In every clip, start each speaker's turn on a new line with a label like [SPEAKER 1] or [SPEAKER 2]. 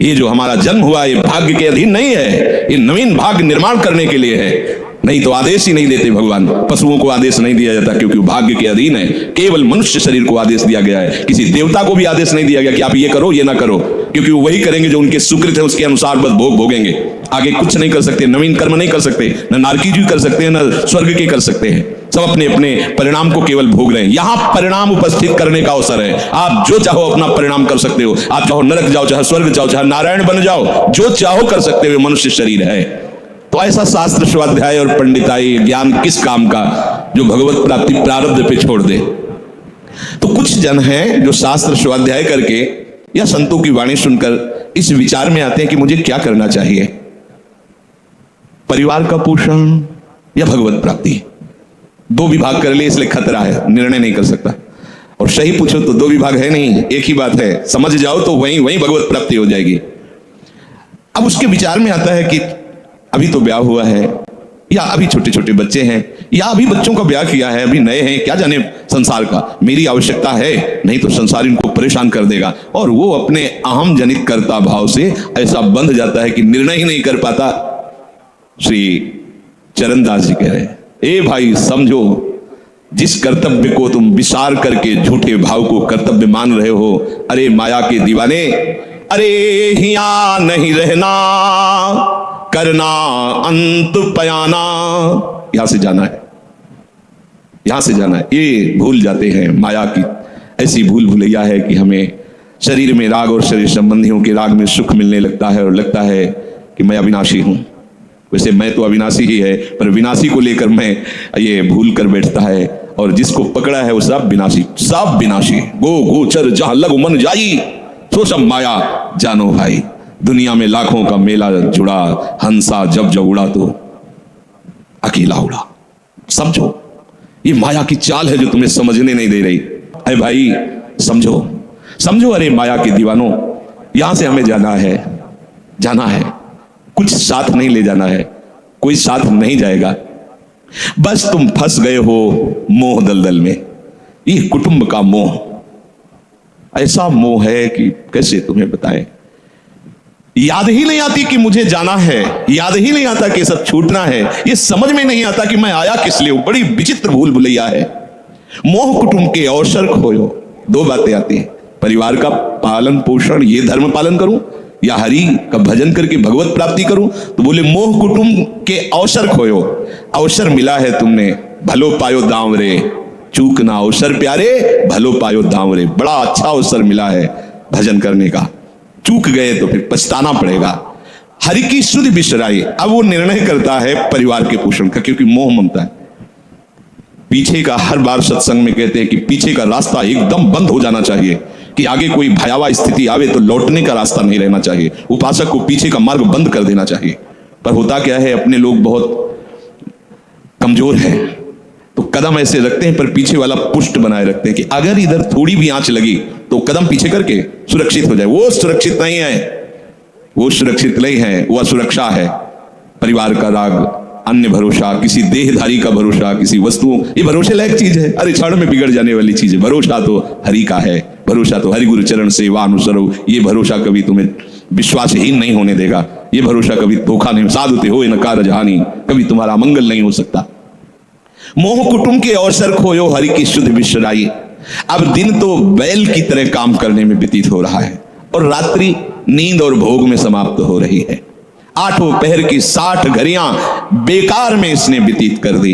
[SPEAKER 1] ये जो हमारा जन्म हुआ ये भाग्य के अधीन नहीं है, ये नवीन भाग्य निर्माण करने के लिए है। नहीं तो आदेश ही नहीं देते भगवान। पशुओं को आदेश नहीं दिया जाता क्योंकि वो भाग्य के अधीन है। केवल मनुष्य शरीर को आदेश दिया गया है। किसी देवता को भी आदेश नहीं दिया गया कि आप ये करो ये ना करो, क्योंकि वो वही करेंगे जो उनके सुकृत है, उसके अनुसार बस भोग भोगेंगे। आगे कुछ नहीं कर सकते, नवीन कर्म नहीं कर सकते, न नारकी जी कर सकते हैं, न स्वर्ग के कर सकते हैं। सब अपने अपने परिणाम को केवल भोग रहे हैं। यहां परिणाम उपस्थित करने का अवसर है। आप जो चाहो अपना परिणाम कर सकते हो। आप चाहो नरक जाओ, चाहे स्वर्ग जाओ, चाहे नारायण बन जाओ, जो चाहो कर सकते हो। मनुष्य शरीर है तो ऐसा शास्त्र स्वाध्याय और पंडिताई ज्ञान किस काम का जो भगवत प्राप्ति प्रारब्ध पे छोड़ दे। तो कुछ जन हैं जो शास्त्र स्वाध्याय करके या संतों की वाणी सुनकर इस विचार में आते हैं कि मुझे क्या करना चाहिए, परिवार का पोषण या भगवत प्राप्ति। दो विभाग कर ले इसलिए खतरा है, निर्णय नहीं कर सकता। और सही पूछो तो दो विभाग है नहीं, एक ही बात है। समझ जाओ तो वहीं वहीं भगवत प्राप्ति हो जाएगी। अब उसके विचार में आता है कि अभी तो ब्याह हुआ है, या अभी छोटे छोटे बच्चे हैं, या अभी बच्चों का ब्याह किया है, अभी नए हैं, क्या जाने संसार का, मेरी आवश्यकता है, नहीं तो संसार इनको परेशान कर देगा। और वो अपने अहम जनित कर्ता भाव से ऐसा बंध जाता है कि निर्णय ही नहीं कर पाता। श्री चरणदास जी कह रहे हैं, ए भाई समझो, जिस कर्तव्य को तुम विचार करके झूठे भाव को कर्तव्य मान रहे हो, अरे माया के दीवाने, अरे हिया नहीं रहना, करना अंत पयाना। यहां से जाना है, यहां से जाना है। ये भूल जाते हैं, माया की ऐसी भूल भुलैया है कि हमें शरीर में राग और शरीर संबंधियों के राग में सुख मिलने लगता है और लगता है कि मैं अविनाशी हूं। वैसे मैं तो अविनाशी ही है, पर विनाशी को लेकर मैं ये भूल कर बैठता है। और जिसको पकड़ा है वो सब विनाशी, सब विनाशी। गो गोचर जहां लघु मन जाई, सो सब माया जानो भाई। दुनिया में लाखों का मेला जुड़ा, हंसा जब जब उड़ा तो अकेला उड़ा। समझो, ये माया की चाल है जो तुम्हें समझने नहीं दे रही। अरे भाई समझो, समझो, अरे माया के दीवानों, यहां से हमें जाना है, जाना है। कुछ साथ नहीं ले जाना है, कोई साथ नहीं जाएगा। बस तुम फंस गए हो मोह दलदल में। ये कुटुंब का मोह ऐसा मोह है कि कैसे तुम्हें बताएं। याद ही नहीं आती कि मुझे जाना है, याद ही नहीं आता कि सब छूटना है। ये समझ में नहीं आता कि मैं आया किस लिए। बड़ी विचित्र भूल भुलैया है। मोह कुटुंब के अवसर खोयो। दो बातें आती हैं, परिवार का पालन पोषण, ये धर्म पालन करूं, या हरि का भजन करके भगवत प्राप्ति करूं। तो बोले मोह कुटुंब के अवसर खोयो। अवसर मिला है तुमने, भलो पायो दांव रे, चूक ना अवसर प्यारे, भलो पायो दांव रे। बड़ा अच्छा अवसर मिला है भजन करने का, चूक गए तो फिर पछताना पड़ेगा। हरि की सुध बिसराई। अब वो निर्णय करता है परिवार के पोषण का, क्योंकि मोह ममता है। पीछे का, हर बार सत्संग में कहते हैं कि पीछे का रास्ता एकदम बंद हो जाना चाहिए, कि आगे कोई भयावह स्थिति आवे तो लौटने का रास्ता नहीं रहना चाहिए। उपासक को पीछे का मार्ग बंद कर देना चाहिए। पर होता क्या है, अपने लोग बहुत कमजोर हैं तो कदम ऐसे रखते हैं, पर पीछे वाला पुष्ट बनाए रखते हैं कि अगर इधर थोड़ी भी आंच लगी तो कदम पीछे करके सुरक्षित हो जाए। वो सुरक्षित नहीं है, वो सुरक्षित नहीं है, वो असुरक्षा है। परिवार का राग, अन्य भरोसा, किसी देहधारी का भरोसा, किसी वस्तुओं, ये भरोसे लायक चीज है, अरे क्षण में बिगड़ जाने वाली चीज है। भरोसा तो हरि का है, भरोसा तो हरि गुरु चरण सेवा अनुसरो। ये भरोसा कभी तुम्हें विश्वासहीन नहीं होने देगा। ये भरोसा कभी धोखा नहीं, साधुते हो न कारज हानि, कभी तुम्हारा मंगल नहीं हो सकता। मोह कुटुंब के अवसर खोयो, हरि की शुद्ध बिसराई। अब दिन तो बैल की तरह काम करने में व्यतीत हो रहा है और रात्रि नींद और भोग में समाप्त हो रही है। आठों पहर की 60 घड़ियां बेकार में इसने व्यतीत कर दी।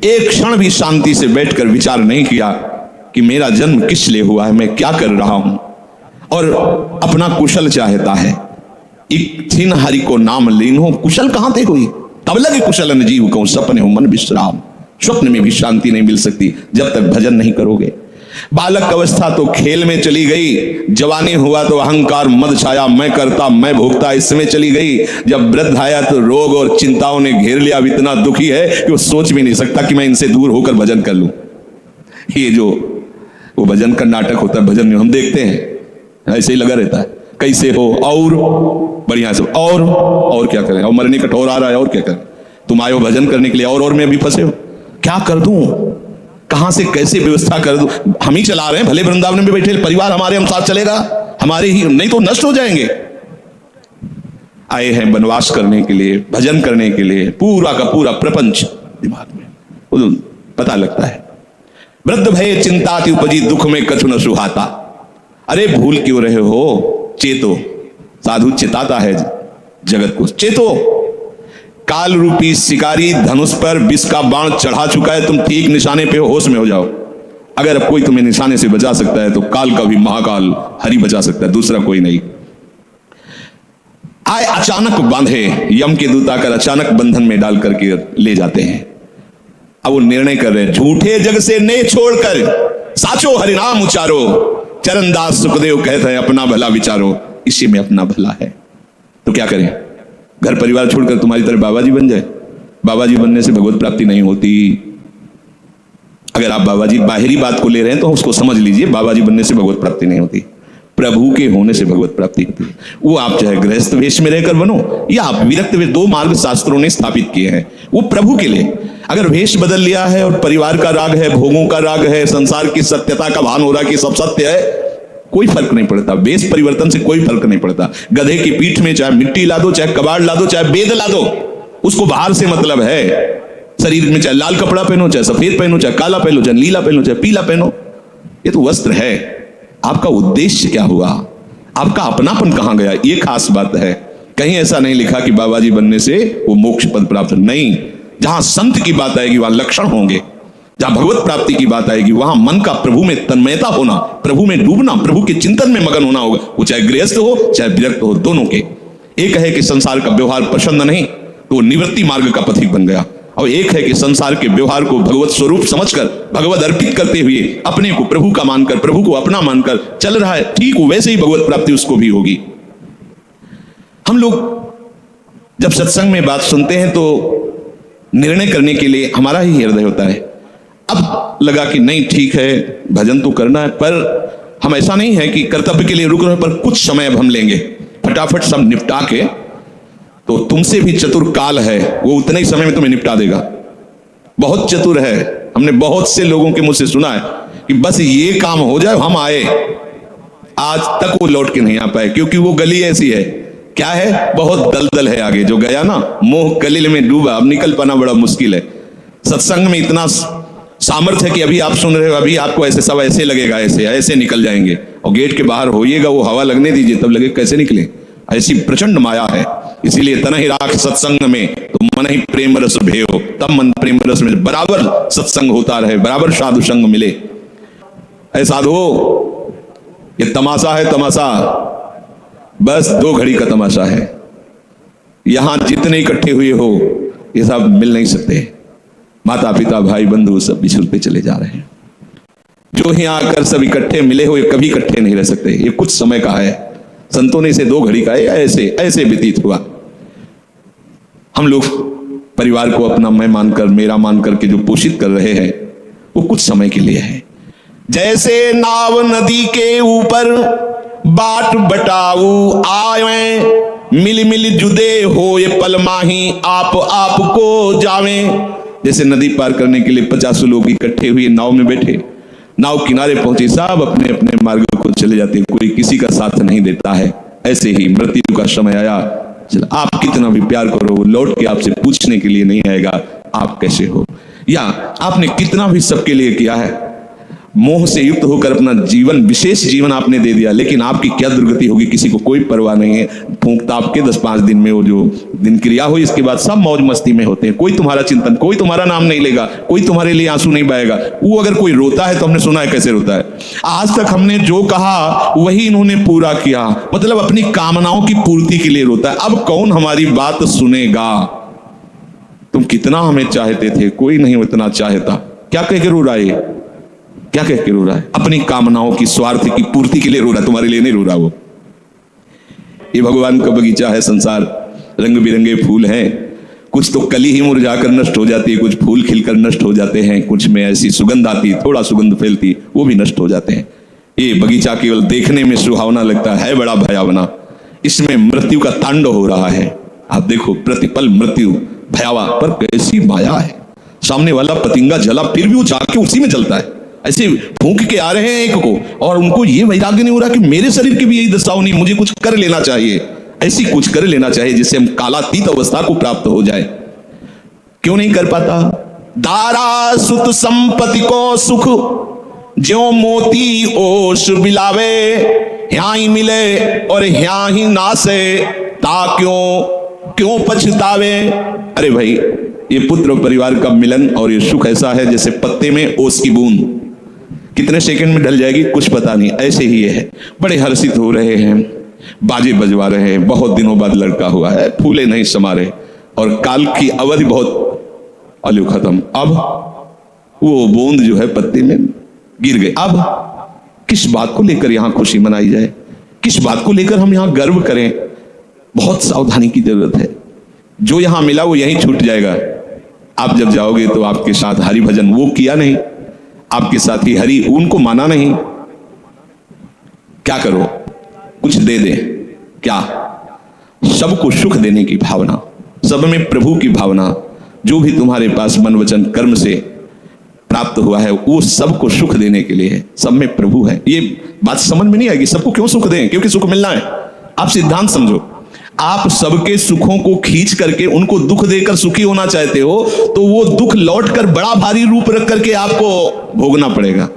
[SPEAKER 1] एक क्षण भी शांति से बैठकर विचार नहीं किया कि मेरा जन्म किस लिए हुआ है, मैं क्या कर रहा हूं। और अपना कुशल चाहता है। एक छिन हरि को नाम लीनो, कुशल कहां थे कोई, तब लगे कुशल न जीव को, सपने हो मन विश्राम। स्वप्न में भी शांति नहीं मिल सकती जब तक भजन नहीं करोगे। बालक अवस्था तो खेल में चली गई, जवानी हुआ तो अहंकार मद छाया, मैं करता मैं भोगता इसमें चली गई। जब वृद्ध आया तो रोग और चिंताओं ने घेर लिया। अब इतना दुखी है कि वो सोच भी नहीं सकता कि मैं इनसे दूर होकर भजन कर लूं। ये जो वो भजन का नाटक होता है, भजन में हम देखते हैं ऐसे ही लगा रहता है, कैसे हो और बढ़िया से, और क्या करें, और मरने का ठोर आ रहा है, और क्या करें। तुम आए हो भजन करने के लिए और में अभी फंसे हो। क्या कर दूं, कहां से कैसे व्यवस्था कर दूं। हम ही चला रहे हैं, भले वृंदावन में बैठे परिवार हमारे हम साथ चलेगा, हमारे ही, नहीं तो नष्ट हो जाएंगे। आए हैं वनवास करने के लिए, भजन करने के लिए, पूरा का पूरा प्रपंच दिमाग में वो पता लगता है। वृद्ध भय चिंताति उपजी दुख में कछु न सुहाता। अरे भूल क्यों रहे हो, चेतो। साधु चिताता है जगत को, चेतो। काल रूपी शिकारी धनुष पर विष का बाण चढ़ा चुका है, तुम ठीक निशाने पे हो, होश में हो जाओ। अगर अब कोई तुम्हें निशाने से बचा सकता है तो काल का भी महाकाल हरि बचा सकता है, दूसरा कोई नहीं। आए अचानक बांधे, यम के दूत आकर अचानक बंधन में डाल करके ले जाते हैं। अब वो निर्णय कर रहे हैं, झूठे जग से ने छोड़कर साचो हरिनाम उचारो। चरणदास सुखदेव कहते हैं अपना भला विचारो, इसी में अपना भला है। तो क्या करें, घर परिवार छोड़कर तुम्हारी तरह बाबा जी बन जाए? बाबा जी बनने से भगवत प्राप्ति नहीं होती। अगर आप बाबा जी बाहरी बात को ले रहे हैं तो उसको समझ लीजिए, बाबा जी बनने से भगवत प्राप्ति नहीं होती, प्रभु के होने से भगवत प्राप्ति होती है। वो आप चाहे गृहस्थ वेश में रहकर बनो या आप विरक्त वेश, दो मार्ग शास्त्रों ने स्थापित किए हैं, वो प्रभु के लिए। अगर वेश बदल लिया है और परिवार का राग है, भोगों का राग है, संसार की सत्यता का भान हो रहा है कि सब सत्य है, कोई फर्क नहीं पड़ता। वेश परिवर्तन से कोई फर्क नहीं पड़ता। गधे की पीठ में चाहे मिट्टी ला दो, चाहे कबाड़ ला दो, चाहे बेद ला दो, उसको बाहर से मतलब है। शरीर में चाहे लाल कपड़ा पहनो, चाहे सफेद पहनो, चाहे काला पहनो, चाहे नीला पहनो, चाहे पीला पहनो, ये तो वस्त्र है। आपका उद्देश्य क्या हुआ, आपका अपनापन कहां गया, ये खास बात है। कहीं ऐसा नहीं लिखा कि बाबा जी बनने से वो मोक्ष पद प्राप्त, नहीं। जहां संत की बात आएगी वहां लक्षण होंगे, जहां भगवत प्राप्ति की बात आएगी वहां मन का प्रभु में तन्मयता होना, प्रभु में डूबना, प्रभु के चिंतन में मगन होना होगा। वो चाहे गृहस्थ हो चाहे विरक्त हो, दोनों के। एक है कि संसार का व्यवहार पसंद नहीं तो निवृत्ति मार्ग का पथिक बन गया, और एक है कि संसार के व्यवहार को भगवत स्वरूप समझकर, भगवत अर्पित करते हुए अपने को प्रभु का मानकर, प्रभु को अपना मानकर चल रहा है, ठीक वैसे ही भगवत प्राप्ति उसको भी होगी। हम लोग जब सत्संग में बात सुनते हैं तो निर्णय करने के लिए हमारा ही हृदय होता है। अब लगा कि नहीं ठीक है, भजन तो करना है, पर हम ऐसा नहीं है कि कर्तव्य के लिए रुक रहे, पर कुछ समय अब हम लेंगे, फटाफट सब निपटा के। तो तुमसे भी चतुर काल है, वो उतने ही समय में तुम्हें निपटा देगा। बहुत चतुर है। हमने बहुत से लोगों के मुंह से सुना है कि बस ये काम हो जाए हम आए, आज तक वो लौट के नहीं आ पाए, क्योंकि वो गली ऐसी है, क्या है, बहुत दलदल है आगे। जो गया ना मोह कलिल में डूबा, अब निकल पाना बड़ा मुश्किल है। सत्संग में इतना सामर्थ्य है कि अभी आप सुन रहे हो, अभी आपको ऐसे सब ऐसे लगेगा, ऐसे ऐसे निकल जाएंगे, और गेट के बाहर होइएगा, वो हवा लगने दीजिए, तब लगे कैसे निकले। ऐसी प्रचंड माया है। इसीलिए तन ही राख सत्संग में तो मन ही प्रेम रस भेयो, तब मन प्रेम रस में बराबर सत्संग होता रहे, बराबर साधु संग मिले। ऐ साधु, ये तमाशा है, तमाशा बस 2 घड़ी का तमाशा है। यहां जितने इकट्ठे हुए हो ये सब मिल नहीं सकते। माता पिता भाई बंधु सब बिछुड़ते चले जा रहे हैं। जो यहाँ आकर सब इकट्ठे मिले हो ये कभी इकट्ठे नहीं रह सकते। ये कुछ समय का है। संतों ने इसे 2 घड़ी का है, ऐसे ऐसे व्यतीत हुआ। हम लोग परिवार को अपना मैं मानकर, मेरा मानकर के जो पोषित कर रहे हैं वो कुछ समय के लिए है। जैसे नाव नदी के ऊपर बाट बटाऊ आए, मिल मिल जुदे हो ये पल माही आप को जावे। जैसे नदी पार करने के लिए 50 लोग इकट्ठे हुए नाव में बैठे, नाव किनारे पहुंचे, सब अपने अपने मार्ग को चले जाते, कोई किसी का साथ नहीं देता है। ऐसे ही मृत्यु का समय आया, चला आप कितना भी प्यार करो, लौट के आपसे पूछने के लिए नहीं आएगा आप कैसे हो, या आपने कितना भी सबके लिए किया है, मोह से युक्त होकर अपना जीवन, विशेष जीवन आपने दे दिया, लेकिन आपकी क्या दुर्गति होगी किसी को कोई परवाह नहीं है। फूंकता आपके 10-5 दिन में वो जो दिन क्रिया हुई, इसके बाद सब मौज मस्ती में होते हैं। कोई तुम्हारा चिंतन, कोई तुम्हारा नाम नहीं लेगा, कोई तुम्हारे लिए आंसू नहीं बहेगा। वो अगर कोई रोता है तो हमने सुना है कैसे रोता है। आज तक हमने जो कहा वही इन्होंने पूरा किया, मतलब अपनी कामनाओं की पूर्ति के लिए रोता है। अब कौन हमारी बात सुनेगा। तुम कितना हमें चाहते थे, कोई नहीं उतना चाहता। क्या कह के रो रहा है, क्या कह के रो रहा है, अपनी कामनाओं की स्वार्थ की पूर्ति के लिए रो रहा है, तुम्हारे लिए नहीं रो रहा। वो ये भगवान का बगीचा है, संसार रंग बिरंगे फूल हैं, कुछ तो कली ही मुरझाकर नष्ट हो जाती है, कुछ फूल खिलकर नष्ट हो जाते हैं, कुछ में ऐसी सुगंध आती, थोड़ा सुगंध फैलती, वो भी नष्ट हो जाते हैं। ये बगीचा केवल देखने में सुहावना लगता है, बड़ा भयावना। इसमें मृत्यु का तांडव हो रहा है। आप देखो प्रतिपल मृत्यु भयावह, पर कैसी माया है। सामने वाला पतिंगा जला फिर भी वो जाके उसी में जलता है। ऐसे फूंक के आ रहे हैं एक को, और उनको ये वैराग्य नहीं हो रहा कि मेरे शरीर की भी यही दशा होनी, मुझे कुछ कर लेना चाहिए। ऐसी कुछ कर लेना चाहिए जिससे हम कालातीत अवस्था को प्राप्त हो जाए। क्यों नहीं कर पाता? दारा सुत संपत्ति को सुख, ज्यों मोती ओष बिलावे, यहाँ ही मिले और यहाँ ही नासे, ता क्यों पछतावे। अरे भाई, ये पुत्र परिवार का मिलन और ये सुख ऐसा है जैसे पत्ते में ओस की बूंद, कितने सेकंड में ढल जाएगी कुछ पता नहीं, ऐसे ही ये है। बड़े हर्षित हो रहे हैं, बाजे बजवा रहे हैं, बहुत दिनों बाद लड़का हुआ है, फूले नहीं समा रहे, और काल की अवधि बहुत अलू खत्म। अब वो बूंद जो है पत्ते में गिर गई। अब किस बात को लेकर यहां खुशी मनाई जाए, किस बात को लेकर हम यहां गर्व करें? बहुत सावधानी की जरूरत है। जो यहां मिला वो यहीं छूट जाएगा। आप जब जाओगे तो आपके साथ हरि भजन वो किया नहीं, आपके साथ ही हरि उनको माना नहीं, क्या करो? कुछ दे दे क्या? सबको सुख देने की भावना, सब में प्रभु की भावना, जो भी तुम्हारे पास मन वचन कर्म से प्राप्त हुआ है वो सबको सुख देने के लिए है, सब में प्रभु है। ये बात समझ में नहीं आएगी, सबको क्यों सुख दें? क्योंकि सुख मिलना है। आप सिद्धांत समझो, आप सबके सुखों को खींच करके उनको दुख देकर सुखी होना चाहते हो तो वो दुख लौटकर बड़ा भारी रूप रख करके आपको भोगना पड़ेगा।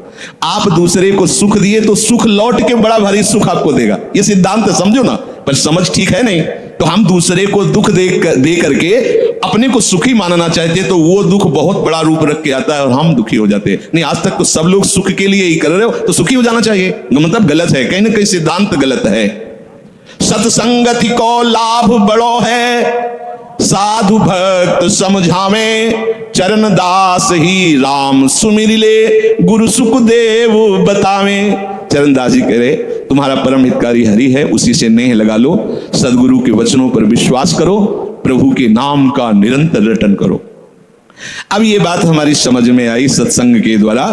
[SPEAKER 1] आप दूसरे को सुख दिए तो सुख लौट के बड़ा भारी सुख आपको देगा। ये सिद्धांत समझो ना, पर समझ ठीक है नहीं। तो हम दूसरे को दुख दे करके अपने को सुखी मानना चाहते हैं तो वो दुख बहुत बड़ा रूप रख के आता है और हम दुखी हो जाते हैं। नहीं, आज तक तो सब लोग सुख के लिए ही कर रहे हो तो सुखी हो जाना चाहिए, मतलब गलत है, कहीं ना कहीं सिद्धांत गलत है। सत्संगति को लाभ बड़ो है, साधु भक्त समझावे, चरण दास ही राम सुमिर ले, गुरु सुखदेव बतावे। चरण दास जी कह रहे तुम्हारा परम हितकारी हरि है, उसी से नेह लगा लो, सदगुरु के वचनों पर विश्वास करो, प्रभु के नाम का निरंतर रटन करो। अब ये बात हमारी समझ में आई सत्संग के द्वारा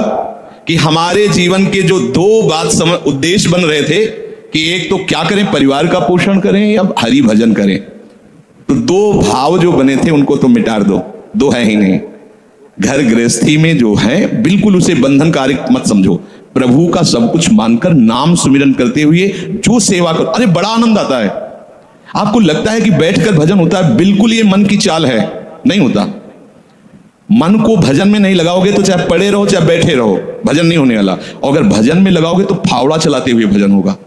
[SPEAKER 1] कि हमारे जीवन के जो दो बात उद्देश्य बन रहे थे कि एक तो क्या करें, परिवार का पोषण करें या हरि भजन करें, तो दो भाव जो बने थे उनको तो मिटा दो, दो है ही नहीं। घर गृहस्थी में जो है बिल्कुल उसे बंधनकारक मत समझो, प्रभु का सब कुछ मानकर नाम सुमिरन करते हुए जो सेवा करो। अरे बड़ा आनंद आता है। आपको लगता है कि बैठकर भजन होता है, बिल्कुल ये मन की चाल है, नहीं होता। मन को भजन में नहीं लगाओगे तो चाहे पड़े रहो चाहे बैठे रहो, भजन नहीं होने वाला। और अगर भजन में लगाओगे तो फावड़ा चलाते हुए भजन होगा।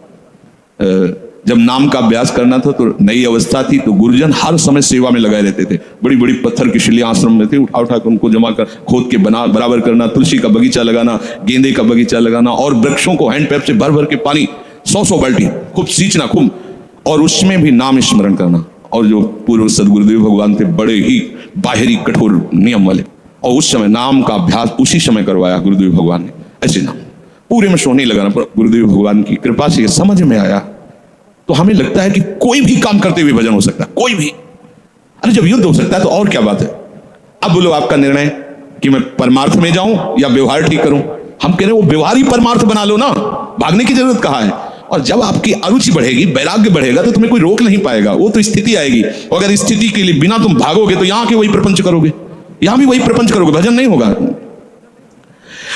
[SPEAKER 1] जब नाम का अभ्यास करना था तो नई अवस्था थी तो गुरुजन हर समय सेवा में लगाए रहते थे। बड़ी बड़ी पत्थर की शिलियां आश्रम में थी, उठा उठा कर उनको जमा कर खोद के बराबर करना, तुलसी का बगीचा लगाना, गेंदे का बगीचा लगाना, और वृक्षों को हैंड पैप से भर भर के पानी 100 बाल्टी खूब सींचना खूब, और उसमें भी नाम स्मरण करना। और जो पूर्व सदगुरुदेव भगवान थे बड़े ही बाहरी कठोर नियम वाले, और उस समय नाम का अभ्यास उसी समय करवाया गुरुदेव भगवान ने। ऐसे नाम पूरे में सोने लगाना, पर गुरुदेव भगवान की कृपा से समझ में आया। तो हमें लगता है कि कोई भी काम करते हुए भजन हो सकता है, कोई भी। अरे जब युद्ध हो सकता है तो और क्या बात है। अब बोलो आपका निर्णय कि मैं परमार्थ में जाऊं या व्यवहार ठीक करूं। हम कह रहे हैं वो व्यवहार ही परमार्थ बना लो ना, भागने की जरूरत कहां है। और जब आपकी अरुचि बढ़ेगी, वैराग्य बढ़ेगा, तो तुम्हें कोई रोक नहीं पाएगा, वो तो स्थिति आएगी। और अगर स्थिति के लिए बिना तुम भागोगे तो यहां के वही प्रपंच करोगे, यहां भी वही प्रपंच करोगे, भजन नहीं होगा।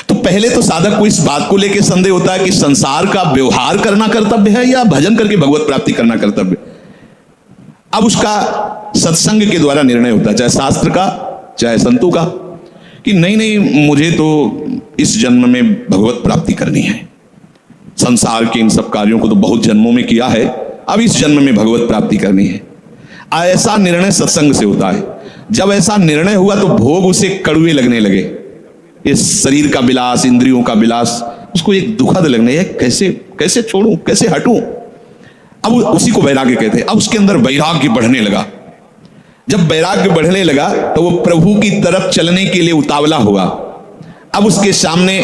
[SPEAKER 1] तो पहले तो साधक को इस बात को लेकर संदेह होता है कि संसार का व्यवहार करना कर्तव्य है या भजन करके भगवत प्राप्ति करना कर्तव्य। अब उसका सत्संग के द्वारा निर्णय होता है, चाहे शास्त्र का चाहे संतों का, कि नहीं मुझे तो इस जन्म में भगवत प्राप्ति करनी है। संसार के इन सब कार्यों को तो बहुत जन्मों में किया है, अब इस जन्म में भगवत प्राप्ति करनी है। ऐसा निर्णय सत्संग से होता है। जब ऐसा निर्णय हुआ तो भोग उसे कड़वे लगने लगे। इस शरीर का विलास, इंद्रियों का विलास उसको एक दुखद लगने है, कैसे छोड़ूं, कैसे हटूं। अब उसी को वैराग्य कहते हैं। अब उसके अंदर वैराग्य बढ़ने लगा। जब वैराग्य बढ़ने लगा तो वो प्रभु की तरफ चलने के लिए उतावला हुआ। अब उसके सामने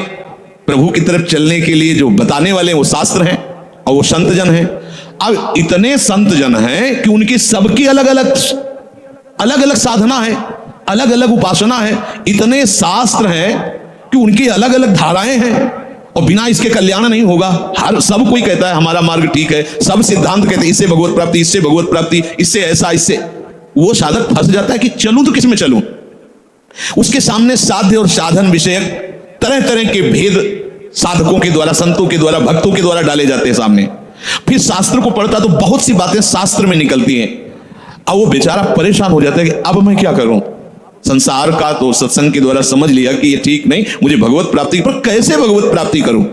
[SPEAKER 1] प्रभु की तरफ चलने के लिए जो बताने वाले वो शास्त्र हैं और वो संत जन हैं। अब इतने संत जन हैं कि उनकी सबकी अलग अलग साधना है, अलग अलग उपासना है। इतने शास्त्र हैं कि उनकी अलग अलग धाराएं हैं, और बिना इसके कल्याण नहीं होगा। हर सब कोई कहता है हमारा मार्ग ठीक है, सब सिद्धांत कहते हैं इससे भगवत प्राप्ति, इससे भगवत प्राप्ति, इससे ऐसा, इससे। वो साधक फंस जाता है कि चलूं तो किस में चलूं। उसके सामने साध्य और साधन विषयक तरह तरह के भेद साधकों के द्वारा, संतों के द्वारा, भक्तों के द्वारा डाले जाते हैं सामने। फिर शास्त्र को पढ़ता तो बहुत सी बातें शास्त्र में निकलती हैं। अब वो बेचारा परेशान हो जाता है कि अब मैं क्या करूं। संसार का तो सत्संग के द्वारा समझ लिया कि ये ठीक नहीं, मुझे भगवत प्राप्ति, पर कैसे भगवत प्राप्ति करूं।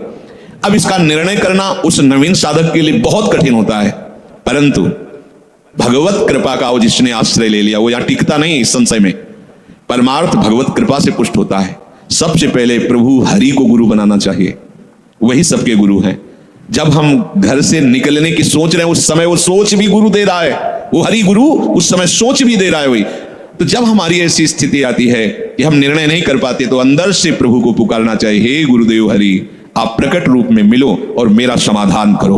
[SPEAKER 1] अब इसका निर्णय करना उस नवीन साधक के लिए बहुत कठिन होता है। परंतु भगवत कृपा का वो जिसने आश्रय ले लिया वो यहां टिकता नहीं इस संशय में। परमार्थ भगवत कृपा से पुष्ट होता है। सबसे पहले प्रभु हरि को गुरु बनाना चाहिए, वही सबके गुरु हैं। जब हम घर से निकलने की सोच रहे हैं उस समय वो सोच भी गुरु दे रहा है, वो हरि गुरु उस समय सोच भी दे रहा है वही। तो जब हमारी ऐसी स्थिति आती है कि हम निर्णय नहीं कर पाते तो अंदर से प्रभु को पुकारना चाहिए, हे गुरुदेव हरि, आप प्रकट रूप में मिलो और मेरा समाधान करो।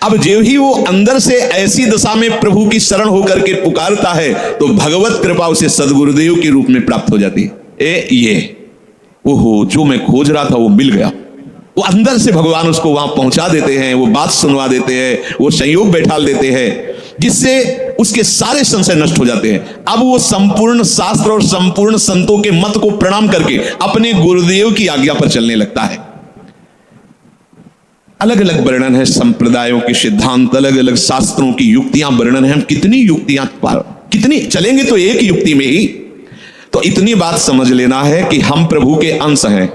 [SPEAKER 1] अब जो ही वो अंदर से ऐसी दशा में प्रभु की शरण होकर के पुकारता है तो भगवत कृपा उसे सदगुरुदेव के रूप में प्राप्त हो जाती है। ये ओहो, जो मैं खोज रहा था वो मिल गया। वो अंदर से भगवान उसको वहां पहुंचा देते हैं, वो बात सुनवा देते हैं, वो संयोग बैठाल देते हैं, जिससे उसके सारे संशय नष्ट हो जाते हैं। अब वो संपूर्ण शास्त्र और संपूर्ण संतों के मत को प्रणाम करके अपने गुरुदेव की आज्ञा पर चलने लगता है। अलग अलग वर्णन है संप्रदायों के सिद्धांत, अलग अलग शास्त्रों की युक्तियां वर्णन है। हम कितनी युक्तियां कितनी चलेंगे तो एक युक्ति में ही। तो इतनी बात समझ लेना है कि हम प्रभु के अंश हैं,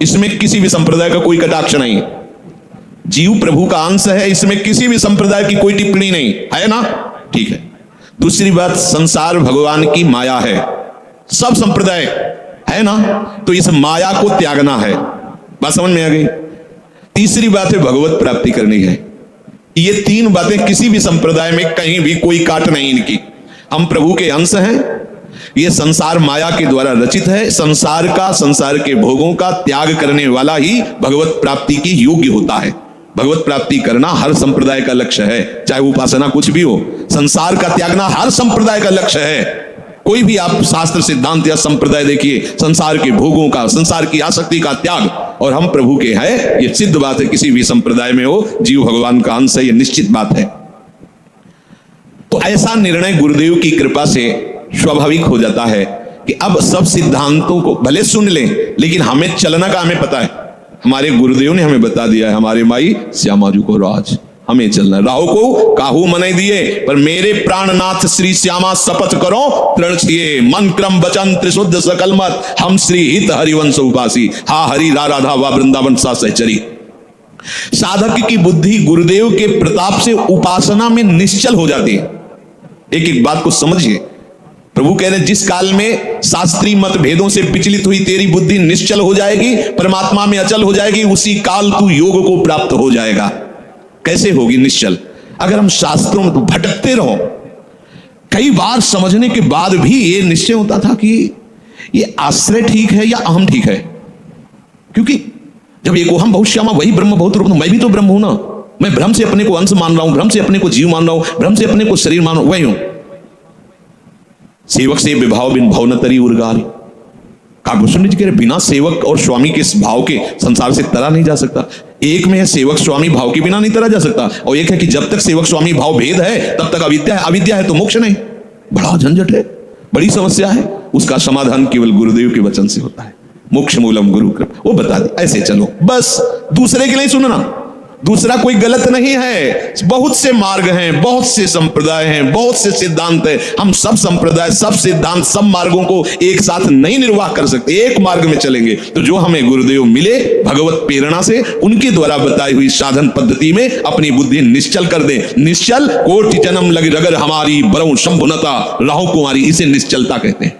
[SPEAKER 1] इसमें किसी भी संप्रदाय का कोई कटाक्ष नहीं। जीव प्रभु का अंश है, इसमें किसी भी संप्रदाय की कोई टिप्पणी नहीं है ना, ठीक है। दूसरी बात, संसार भगवान की माया है, सब संप्रदाय है ना, तो इस माया को त्यागना है। बात समझ में आ गई। तीसरी बात है भगवत प्राप्ति करनी है। ये तीन बातें किसी भी संप्रदाय में कहीं भी कोई काट नहीं इनकी। हम प्रभु के अंश हैं, ये संसार माया के द्वारा रचित है, संसार का, संसार के भोगों का त्याग करने वाला ही भगवत प्राप्ति की योग्य होता है। भगवत प्राप्ति करना हर संप्रदाय का लक्ष्य है, चाहे उपासना कुछ भी हो। संसार का त्यागना हर संप्रदाय का लक्ष्य है। कोई भी आप शास्त्र सिद्धांत या संप्रदाय देखिए, संसार के भोगों का, संसार की आसक्ति का त्याग, और हम प्रभु के हैं, ये सिद्ध बात है। किसी भी संप्रदाय में हो, जीव भगवान का अंश है, ये निश्चित बात है। तो ऐसा निर्णय गुरुदेव की कृपा से स्वाभाविक हो जाता है कि अब सब सिद्धांतों को भले सुन लें, लेकिन हमें चलना का हमें पता है। हमारे गुरुदेव ने हमें बता दिया है, हमारे माई श्यामाजू को राज, हमें चलना। राहु को काहू मनाई दिए, पर मेरे प्राणनाथ श्री श्यामा शपथ करो तृण छिए, मन क्रम वचन त्रिशुद्ध सकल मत, हम श्री हित हरिवंश उपासी, हा हरि रा राधा वा वृंदावन सा सहचरी। साधक की बुद्धि गुरुदेव के प्रताप से उपासना में निश्चल हो जाती है। एक एक बात को समझिए। प्रभु कह रहे जिस काल में शास्त्रीय मत भेदों से विचलित हुई तेरी बुद्धि निश्चल हो जाएगी, परमात्मा में अचल हो जाएगी, उसी काल तू योग को प्राप्त हो जाएगा। कैसे होगी निश्चल? अगर हम शास्त्रों में तो भटकते रहो। कई बार समझने के बाद भी ये निश्चय होता था कि ये आश्रय ठीक है या अहम ठीक है, क्योंकि जब एक हम बहुत श्यामा वही ब्रह्म बहुत रूप, मैं भी तो ब्रह्म हूं ना। मैं भ्रम से अपने को अंश मान रहा हूं, भ्रम से अपने को जीव मान रहा हूं, भ्रम से अपने को शरीर मान रहा हूं, वही हूं। सेवक से विभाव बिन भाव न तरी उर्गारी। कागभूषण जी कह रहे बिना सेवक और स्वामी के भाव के संसार से तरा नहीं जा सकता। एक में है सेवक स्वामी भाव के बिना नहीं तरा जा सकता, और एक है कि जब तक सेवक स्वामी भाव भेद है तब तक अविद्या है, अविद्या है तो मोक्ष नहीं। बड़ा झंझट है, बड़ी समस्या है। उसका समाधान केवल गुरुदेव के वचन से होता है। मोक्ष मूलम गुरु कृपा, वो बता दे ऐसे चलो, बस दूसरे के नहीं सुनना। दूसरा कोई गलत नहीं है, बहुत से मार्ग हैं, बहुत से संप्रदाय हैं, बहुत से सिद्धांत हैं। हम सब संप्रदाय, सब सिद्धांत, सब मार्गों को एक साथ नहीं निर्वाह कर सकते। एक मार्ग में चलेंगे तो जो हमें गुरुदेव मिले भगवत प्रेरणा से, उनके द्वारा बताई हुई साधन पद्धति में अपनी बुद्धि निश्चल कर दे। निश्चल कोटि जन्म लग रगर हमारी बरऊ शंभुनता राहु कुमारी, इसे निश्चलता कहते हैं,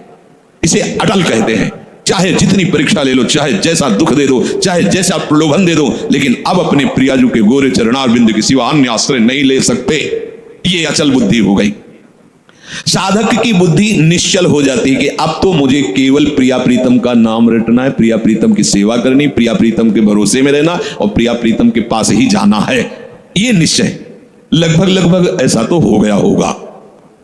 [SPEAKER 1] इसे अटल कहते हैं। चाहे जितनी परीक्षा ले लो, चाहे जैसा दुख दे दो, चाहे जैसा प्रलोभन दे दो, लेकिन अब अपने प्रियाजू के गोरे चरणारविंद के सिवा अन्य आश्रय नहीं ले सकते। ये अचल बुद्धि हो गई। साधक की बुद्धि निश्चल हो जाती है कि अब तो मुझे केवल प्रिया प्रीतम का नाम रटना है, प्रिया प्रीतम की सेवा करनी, प्रिया प्रीतम के भरोसे में रहना और प्रिया प्रीतम के पास ही जाना है। ये निश्चय लगभग ऐसा तो हो गया होगा,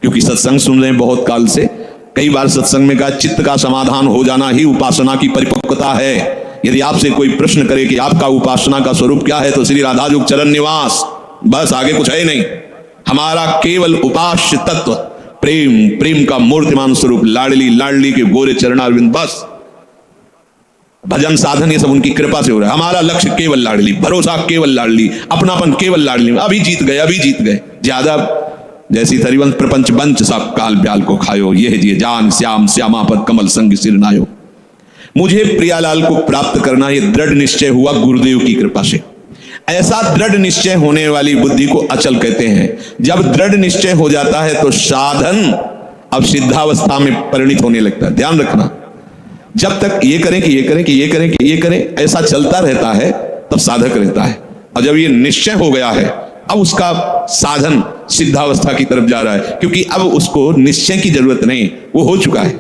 [SPEAKER 1] क्योंकि सत्संग सुन रहे हैं बहुत काल से। कई बार सत्संग में कहा चित्त का समाधान हो जाना ही उपासना की परिपक्वता है। यदि आपसे कोई प्रश्न करे कि आपका उपासना का स्वरूप क्या है, तो श्री राधाजुग चरण निवास, बस आगे कुछ है नहीं। हमारा केवल उपास्य तत्व प्रेम, प्रेम का मूर्तिमान स्वरूप लाडली लाडली के गोरे चरणारविंद, बस। भजन साधन ये सब उनकी कृपा से हो रहा है। हमारा लक्ष्य केवल लाडली, भरोसा केवल लाडली, अपनापन केवल लाडली। अभी जीत गए ज्यादा जैसी तरिवंश प्रपंच बंच सब काल ब्याल को खायो, यह जिए जान श्याम श्यामा पद कमल संग सिर नायो। मुझे प्रियालाल को प्राप्त करना ये दृढ़ निश्चय हुआ गुरुदेव की कृपा से। ऐसा दृढ़ निश्चय होने वाली बुद्धि को अचल कहते हैं। जब दृढ़ निश्चय हो जाता है तो साधन अब सिद्धावस्था में परिणित होने लगता है। ध्यान रखना, जब तक ये करें कि ये करें कि ये करें कि ये करें ऐसा चलता रहता है तब साधक रहता है। और जब ये निश्चय हो गया है अब उसका साधन सिद्धावस्था की तरफ जा रहा है, क्योंकि अब उसको निश्चय की जरूरत नहीं, वो हो चुका है।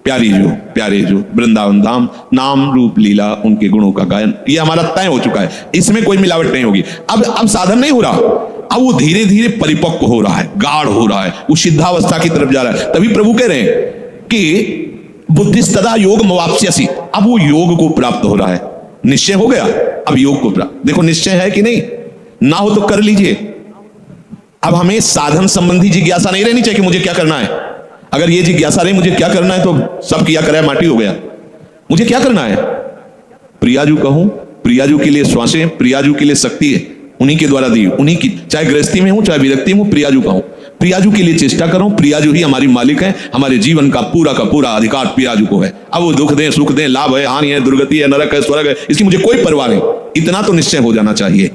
[SPEAKER 1] प्यारे जो वृंदावन धाम नाम रूप लीला उनके गुणों का गायन, ये हमारा तय हो चुका है, इसमें कोई मिलावट नहीं होगी। अब साधन नहीं हो रहा, अब वो धीरे धीरे परिपक्व हो रहा है, गाढ़ हो रहा है, वो सिद्धावस्था की तरफ जा रहा है। तभी प्रभु कह रहे हैं कि बुद्धिस्तदा योग मवाप्स्यसि, अब वो योग को प्राप्त हो रहा है। निश्चय हो गया, अब योग को प्राप्त। देखो निश्चय है कि नहीं, ना हो तो कर लीजिए। अब हमें साधन संबंधी जिज्ञासा नहीं रहनी चाहिए कि मुझे क्या करना है। अगर ये जिज्ञासा रही मुझे क्या करना है तो सब किया कराया माटी हो गया। मुझे क्या करना है, प्रियाजू कहूं, प्रियाजू के लिए श्वासें, प्रियाजू के लिए शक्ति है, उन्हीं के द्वारा दी, उन्हीं की, चाहे गृहस्थी में हूं चाहे विरक्ति में हूं, प्रियाजू कहूं, प्रियाजू के लिए चेष्टा करूं। प्रियाजू ही हमारी मालिक है, हमारे जीवन का पूरा अधिकार प्रियाजू को है। अब वो दुख दें सुख दें, लाभ है हानि है, दुर्गति है नरक है स्वर्ग है, इसकी मुझे कोई परवाह नहीं। इतना तो निश्चय हो जाना चाहिए।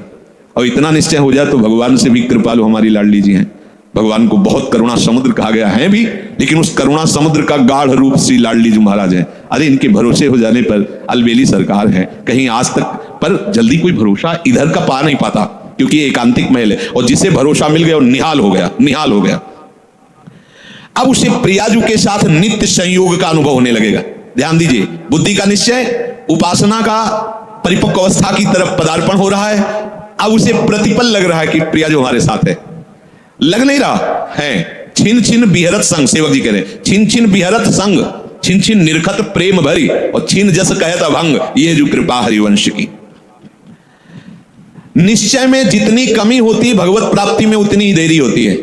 [SPEAKER 1] और इतना निश्चय हो जाए तो भगवान से भी कृपालु हमारी लाडली जी हैं। भगवान को बहुत करुणा समुद्र कहा गया है भी, लेकिन उस करुणा समुद्र का गाढ़ रूप श्री लाडली जी महाराज है। अरे इनके भरोसे हो जाने पर अलबेली सरकार है, कहीं आज तक पर जल्दी कोई भरोसा इधर का पा नहीं पाता, क्योंकि एकांतिक महल है, और जिसे भरोसा मिल गया और निहाल हो गया। अब उसे प्रियाजू के साथ नित्य संयोग का अनुभव होने लगेगा। ध्यान दीजिए, बुद्धि का निश्चय, उपासना का परिपक्व अवस्था की तरफ पदार्पण हो रहा है। अब उसे प्रतिपल लग रहा है कि प्रियाजू हमारे साथ है। लग नहीं रहा है, छिन छिन बिहरत संग, सेवक जी कह रहे हैं, छिन छिन बिहरत संग, छिन छिन निरखत प्रेम भरी, और छिन जस कहत अभंग, ये जो कृपा हरिवंश की। निश्चय में जितनी कमी होती है भगवत प्राप्ति में उतनी ही देरी होती है।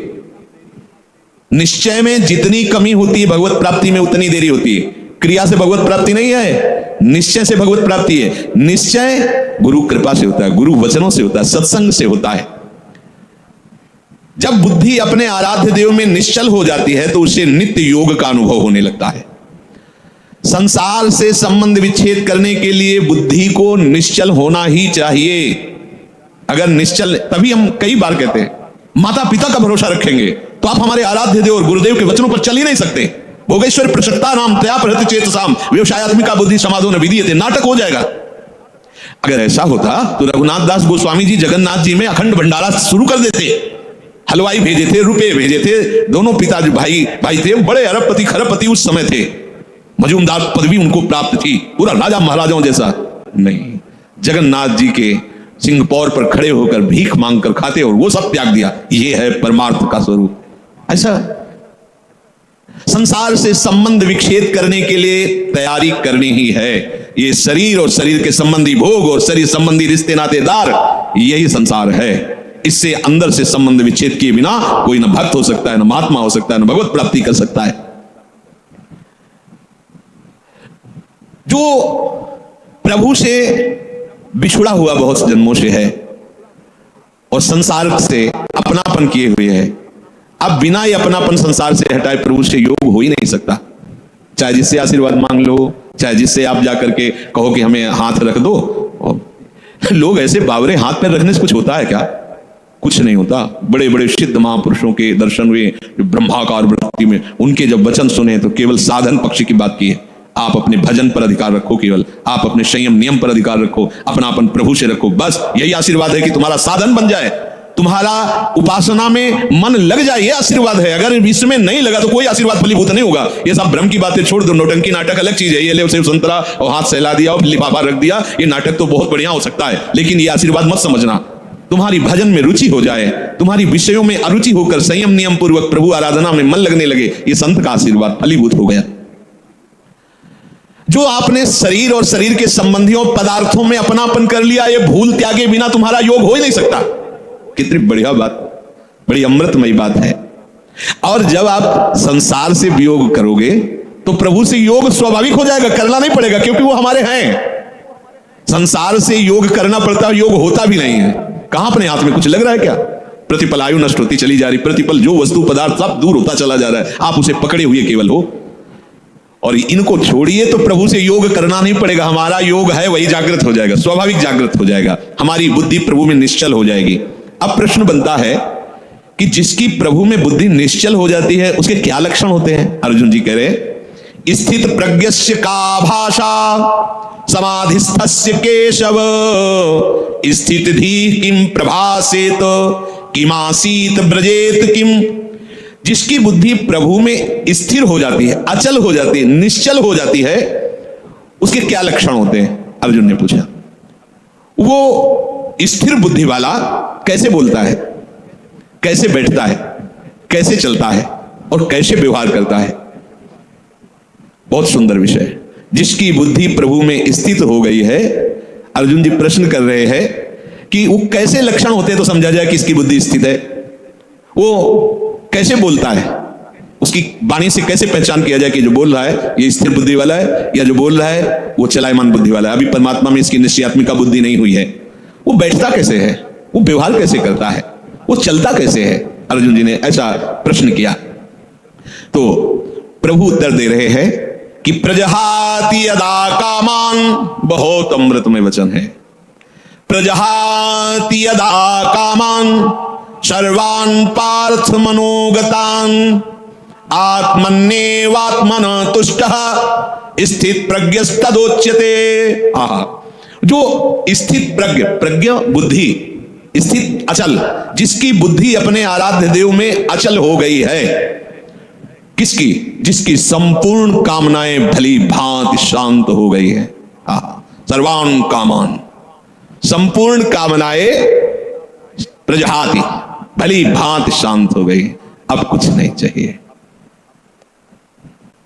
[SPEAKER 1] निश्चय में जितनी कमी होती है भगवत प्राप्ति में उतनी देरी होती है। क्रिया से भगवत प्राप्ति नहीं है, निश्चय से भगवत प्राप्ति है। निश्चय गुरु कृपा से होता है, गुरु वचनों से होता है, सत्संग से होता है। जब बुद्धि अपने आराध्य देव में निश्चल हो जाती है तो उसे नित्य योग का अनुभव होने लगता है। संसार से संबंध विच्छेद करने के लिए बुद्धि को निश्चल होना ही चाहिए। अगर निश्चल, तभी हम कई बार कहते हैं माता पिता का भरोसा रखेंगे तो आप हमारे आराध्य देव और गुरुदेव के वचनों पर चल ही नहीं सकते। भोगेश्वर प्रसक्ता नाम तया प्रहृत चेतसाम व्यवसायात्मिका बुद्धि समाधो न विधीयते, नाटक हो जाएगा। अगर ऐसा होता तो रघुनाथ दास गोस्वामी जी जगन्नाथ जी में अखंड भंडारा शुरू कर देते, हलवाई भेजे थे, रुपए भेजे थे, दोनों पिता जो भाई थे, बड़े अरबपति खरबपति उस समय थे, मजूमदार पदवी उनको प्राप्त थी, पूरा राजा महाराजाओं जैसा नहीं। जगन्नाथ जी के सिंहपौर पर खड़े होकर भीख मांगकर खाते और वो सब त्याग दिया। ये है परमार्थ का स्वरूप। ऐसा संसार से संबंध विच्छेद करने के लिए तैयारी करनी ही है। ये शरीर और शरीर के संबंधी भोग और शरीर संबंधी रिश्ते नातेदार, यही संसार है। इससे अंदर से संबंध विच्छेद किए बिना कोई न भक्त हो सकता है, न महात्मा हो सकता है, न भगवत प्राप्ति कर सकता है। जो प्रभु से बिछुड़ा हुआ बहुत जन्मों से है और संसार से अपनापन किए हुए है, अब बिना ये अपनापन संसार से हटाए प्रभु से योग हो ही नहीं सकता। चाहे जिससे आशीर्वाद मांग लो, चाहे जिससे आप जाकर के कहो कि हमें हाथ रख दो। लोग ऐसे बावरे हाथ पैर रखने से कुछ होता है क्या? कुछ नहीं होता। बड़े बड़े सिद्ध महापुरुषों के दर्शन हुए जो ब्रह्माकार वृत्ति में, उनके जब वचन सुने तो केवल साधन पक्ष की बात की है। आप अपने भजन पर अधिकार रखो, केवल आप अपने संयम नियम पर अधिकार रखो, अपनापन प्रभु से रखो, बस यही आशीर्वाद है कि तुम्हारा साधन बन जाए, तुम्हारा उपासना में मन लग जाए, ये आशीर्वाद है। अगर इसमें नहीं लगा तो कोई आशीर्वाद फलीभूत नहीं होगा। ये सब भ्रम की बातें छोड़ दो, नौटंकी नाटक अलग चीज है। ये ले सेव संतरा और हाथ सहला दिया और लिफाफा रख दिया, ये नाटक तो बहुत बढ़िया हो सकता है, लेकिन ये आशीर्वाद मत समझना। तुम्हारी भजन में रुचि हो जाए, तुम्हारी विषयों में अरुचि होकर संयम नियम पूर्वक प्रभु आराधना में मन लगने लगे, ये संत का आशीर्वाद फलीभूत हो गया। जो आपने शरीर और शरीर के संबंधियों पदार्थों में अपनापन कर लिया, ये भूल त्यागे बिना तुम्हारा योग हो ही नहीं सकता। कितनी बढ़िया बात, बड़ी अमृतमयी बात है। और जब आप संसार से वियोग करोगे तो प्रभु से योग स्वाभाविक हो जाएगा, करना नहीं पड़ेगा, क्योंकि वो हमारे हैं। संसार से योग करना पड़ता है, योग होता भी नहीं है। कहां अपने हाथ में कुछ लग रहा है क्या? प्रतिपल आयु नष्ट होती चली जा रही, प्रतिपल जो वस्तु पदार्थ सब दूर होता चला जा रहा है, आप उसे पकड़े हुए केवल हो। और इनको छोड़िए तो प्रभु से योग करना नहीं पड़ेगा, हमारा योग है वही जागृत हो जाएगा, स्वाभाविक जागृत हो जाएगा, हमारी बुद्धि प्रभु में निश्चल हो जाएगी। अब प्रश्न बनता है कि जिसकी प्रभु में बुद्धि निश्चल हो जाती है उसके क्या लक्षण होते हैं? अर्जुन जी कह रहे स्थित प्रज्ञस्य का भाषा समाधिस्थस्य केशव स्थित धी किम प्रभासेत किमासीत ब्रजेत किम। जिसकी बुद्धि प्रभु में स्थिर हो जाती है, अचल हो जाती है, निश्चल हो जाती है, उसके क्या लक्षण होते हैं? अर्जुन ने पूछा। वो स्थिर बुद्धि वाला कैसे बोलता है, कैसे बैठता है, कैसे चलता है और कैसे व्यवहार करता है? बहुत सुंदर विषय है। जिसकी बुद्धि प्रभु में स्थित हो गई है, अर्जुन जी प्रश्न कर रहे हैं कि वो कैसे लक्षण होते हैं तो समझा जाए कि इसकी बुद्धि स्थित है। वो कैसे बोलता है, उसकी वाणी से कैसे पहचान किया जाए कि जो बोल रहा है ये स्थिर बुद्धि वाला है या जो बोल रहा है वो चलायमान बुद्धि वाला है। अभी परमात्मा में इसकी निश्चयात्मिका बुद्धि नहीं हुई है। वो बैठता कैसे है, वो व्यवहार कैसे करता है, वो चलता कैसे है? अर्जुन जी ने ऐसा प्रश्न किया तो प्रभु उत्तर दे रहे हैं कि प्रजहाति यदा कामान, बहुत अमृत में वचन है, प्रजहाति यदा कामान सर्वान् पार्थ मनोगतान् आत्मन्येवात्मन तुष्टः स्थित प्रज्ञस्तदोच्यते। जो स्थित प्रज्ञ बुद्धि, स्थित अचल, जिसकी बुद्धि अपने आराध्य देव में अचल हो गई है, किसकी? जिसकी संपूर्ण कामनाएं भली भांति शांत हो गई है। सर्वान् कामान, संपूर्ण कामनाएं प्रजहाति भली भांति शांत हो गई, अब कुछ नहीं चाहिए।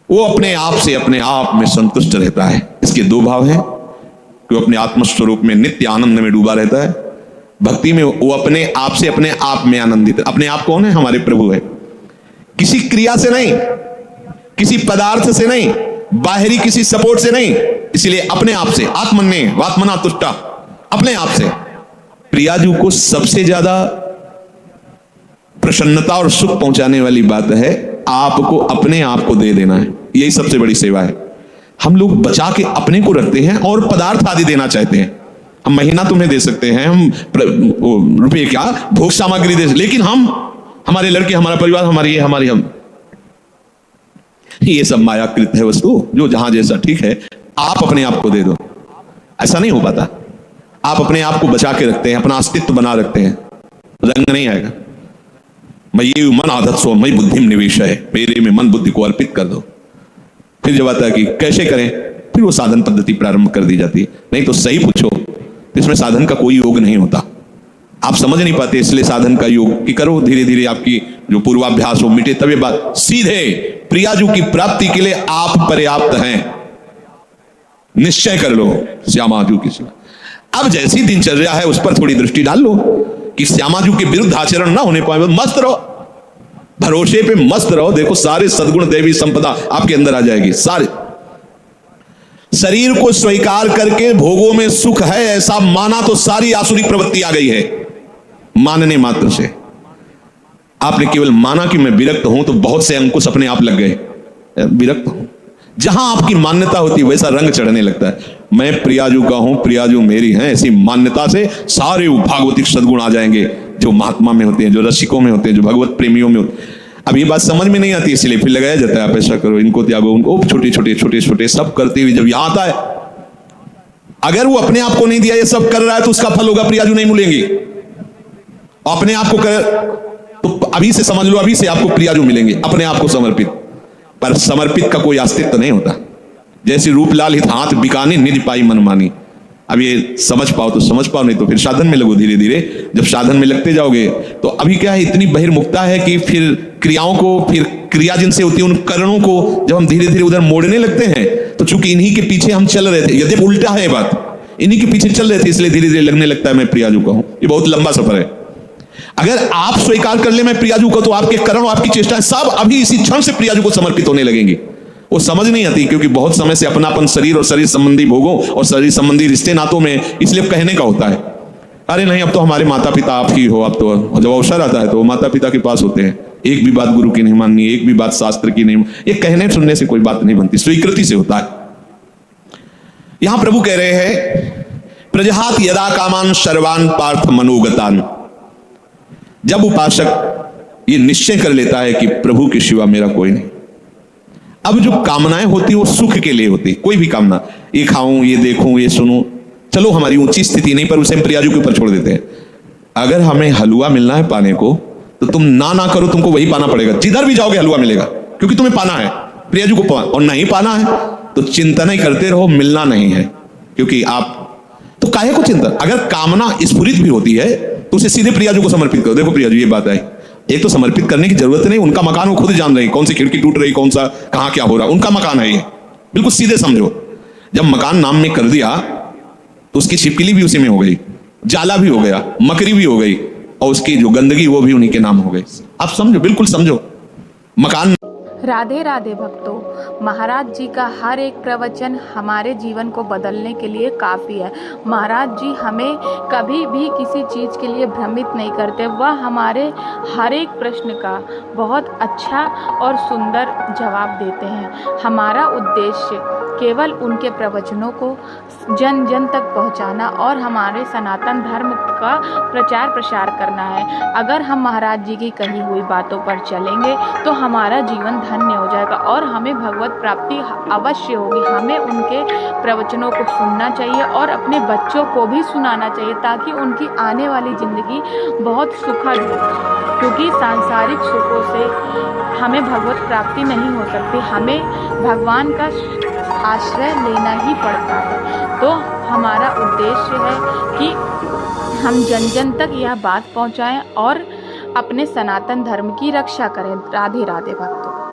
[SPEAKER 1] वो अपने आप से अपने आप में संतुष्ट रहता है। इसके दो भाव हैं कि वो अपने आत्मस्वरूप में नित्य आनंद में डूबा रहता है, भक्ति में वो अपने आप से अपने आप में आनंदित। अपने आप कौन है? हमारे प्रभु है। किसी क्रिया से नहीं, किसी पदार्थ से नहीं, बाहरी किसी सपोर्ट से नहीं, इसलिए अपने आप से, आत्मन्य वात्मना तुष्टा, अपने आप से। प्रियाजू को सबसे ज्यादा प्रसन्नता और सुख पहुंचाने वाली बात है आपको अपने आप को दे देना है। यही सबसे बड़ी सेवा है। हम लोग बचा के अपने को रखते हैं और पदार्थ आदि देना चाहते हैं। हम महीना तुम्हें दे सकते हैं, हम रुपये क्या भोग सामग्री दे, लेकिन हम, हमारे लड़के, हमारा परिवार, हमारी ये, हमारी हम, ये सब मायाकृत है वस्तु, जो जहां जैसा ठीक है आप अपने आप को दे दो। ऐसा नहीं हो पाता। आप अपने आप को बचा के रखते हैं, अपना अस्तित्व बना रखते हैं, रंग नहीं आएगा। मैं ये मन आदत सो मई बुद्धि में निवेश है, मेरे में मन बुद्धि को अर्पित कर दो। फिर जब आता है कि कैसे करें, फिर वो साधन पद्धति प्रारंभ कर दी जाती है। नहीं तो सही पूछो तो इसमें साधन का कोई योग नहीं होता। आप समझ नहीं पाते, इसलिए साधन का योग कि करो, धीरे धीरे आपकी जो पूर्वाभ्यास हो मिटे, तब ये बात सीधे प्रियाजू की प्राप्ति के लिए आप पर्याप्त हैं। निश्चय कर लो श्यामाजू की। अब जैसी दिनचर्या है उस पर थोड़ी दृष्टि डाल लो कि श्यामाजू के विरुद्ध आचरण ना होने पाए, मस्त रहो, भरोसे पे मस्त रहो। देखो सारे सद्गुण देवी संपदा आपके अंदर आ जाएगी। सारे शरीर को स्वीकार करके भोगों में सुख है ऐसा माना तो सारी आसुरी प्रवृत्ति आ गई है। मानने मात्र से आपने केवल माना कि मैं विरक्त हूं तो बहुत से अंकुश अपने आप लग गए। विरक्त हूं, जहां आपकी मान्यता होती है वैसा रंग चढ़ने लगता है। मैं प्रियाजू का हूं, प्रियाजू मेरी हैं, ऐसी मान्यता से सारे भागवतिक सद्गुण आ जाएंगे जो महात्मा में होते हैं, जो रसिकों में होते हैं, जो भगवत प्रेमियों में होते हैं। अब ये बात समझ में नहीं आती, इसलिए फिर लगाया जाता है आप ऐसा करो, इनको त्यागो, उनको, छोटे छोटे छोटे छोटे सब करते हुए जब यहां आता है, अगर वो अपने आप को नहीं दिया, ये सब कर रहा है तो उसका फल होगा प्रियाजू नहीं मिलेंगी। अपने आप को कर तो अभी से समझ लो, अभी से आपको प्रियाजू मिलेंगे, अपने आप को समर्पित। पर समर्पित का कोई अस्तित्व नहीं होता। जैसे रूपलाल हित हाथ बिकाने निज पाई मनमानी। अब ये समझ पाओ तो समझ पाओ, नहीं तो फिर साधन में लगो। धीरे धीरे जब साधन में लगते जाओगे तो अभी क्या है, इतनी बहिर्मुखता है कि फिर क्रियाओं को, फिर क्रिया जिनसे होती है उन करणों को जब हम धीरे धीरे उधर मोड़ने लगते हैं, तो चूंकि इन्हीं के पीछे हम चल रहे थे, यदि उल्टा है बात, इन्हीं के पीछे चल रहे थे, इसलिए धीरे धीरे लगने लगता है मैं प्रियाजू का हूं। ये बहुत लंबा सफर है। अगर आप स्वीकार कर ले मैं प्रियाजू को, तो आपके करण, आपकी चेष्टाएं सब अभी इसी क्षण से प्रियाजू को समर्पित होने लगेंगी। वो समझ नहीं आती, क्योंकि बहुत समय से अपनापन शरीर और शरीर संबंधी भोगों और शरीर संबंधी रिश्ते नातों में, इसलिए कहने का होता है अरे नहीं अब तो हमारे माता पिता आप ही हो, अब तो जब अवसर आता है तो माता पिता के पास होते हैं, एक भी बात गुरु की नहीं माननी, एक भी बात शास्त्र की नहीं, ये कहने सुनने से कोई बात नहीं बनती, स्वीकृति से होता है। यहां प्रभु कह रहे हैं प्रजहात यदा कामान सर्वान पार्थ मनोगतान। जब उपासक ये निश्चय कर लेता है कि प्रभु के सिवा मेरा कोई नहीं, अब जो कामनाएं होती वो सुख के लिए होती, कोई भी कामना, ये खाऊं, ये देखूं, ये सुनूं, चलो हमारी ऊंची स्थिति नहीं पर उसे हम प्रियाजू के ऊपर छोड़ देते हैं। अगर हमें हलवा मिलना है पाने को तो तुम ना करो, तुमको वही पाना पड़ेगा, जिधर भी जाओगे हलवा मिलेगा, क्योंकि तुम्हें पाना है प्रियाजू को पाना, और नहीं पाना है तो चिंता नहीं करते रहो, मिलना नहीं है, क्योंकि आप तो काहे को चिंता। अगर कामना स्फुरित भी होती है तो उसे सीधे प्रियाजू को समर्पित करो। देखो प्रियाजू ये बात है, एक तो समर्पित करने की जरूरत नहीं, उनका मकान वो खुद जान रहे, कौन सी खिड़की टूट रही, कौन सा कहां क्या हो रहा, उनका मकान है ये, बिल्कुल सीधे समझो। जब मकान नाम में कर दिया तो उसकी छिपकली भी उसी में हो गई, जाला भी हो गया, मकड़ी भी हो गई, और उसकी जो गंदगी वो भी उन्हीं के नाम हो गई। आप समझो, बिल्कुल समझो मकान।
[SPEAKER 2] राधे राधे भक्तों, महाराज जी का हर एक प्रवचन हमारे जीवन को बदलने के लिए काफ़ी है। महाराज जी हमें कभी भी किसी चीज़ के लिए भ्रमित नहीं करते, वह हमारे हर एक प्रश्न का बहुत अच्छा और सुंदर जवाब देते हैं। हमारा उद्देश्य केवल उनके प्रवचनों को जन जन तक पहुंचाना और हमारे सनातन धर्म का प्रचार प्रसार करना है। अगर हम महाराज जी की कही हुई बातों पर चलेंगे तो हमारा जीवन धन्य हो जाएगा और हमें भगवत प्राप्ति अवश्य होगी। हमें उनके प्रवचनों को सुनना चाहिए और अपने बच्चों को भी सुनाना चाहिए, ताकि उनकी आने वाली ज़िंदगी बहुत सुखद हो, क्योंकि सांसारिक सुखों से हमें भगवत प्राप्ति नहीं हो सकती, हमें भगवान का आश्रय लेना ही पड़ता है। तो हमारा उद्देश्य है कि हम जन जन तक यह बात पहुंचाएं और अपने सनातन धर्म की रक्षा करें। राधे राधे भक्तों।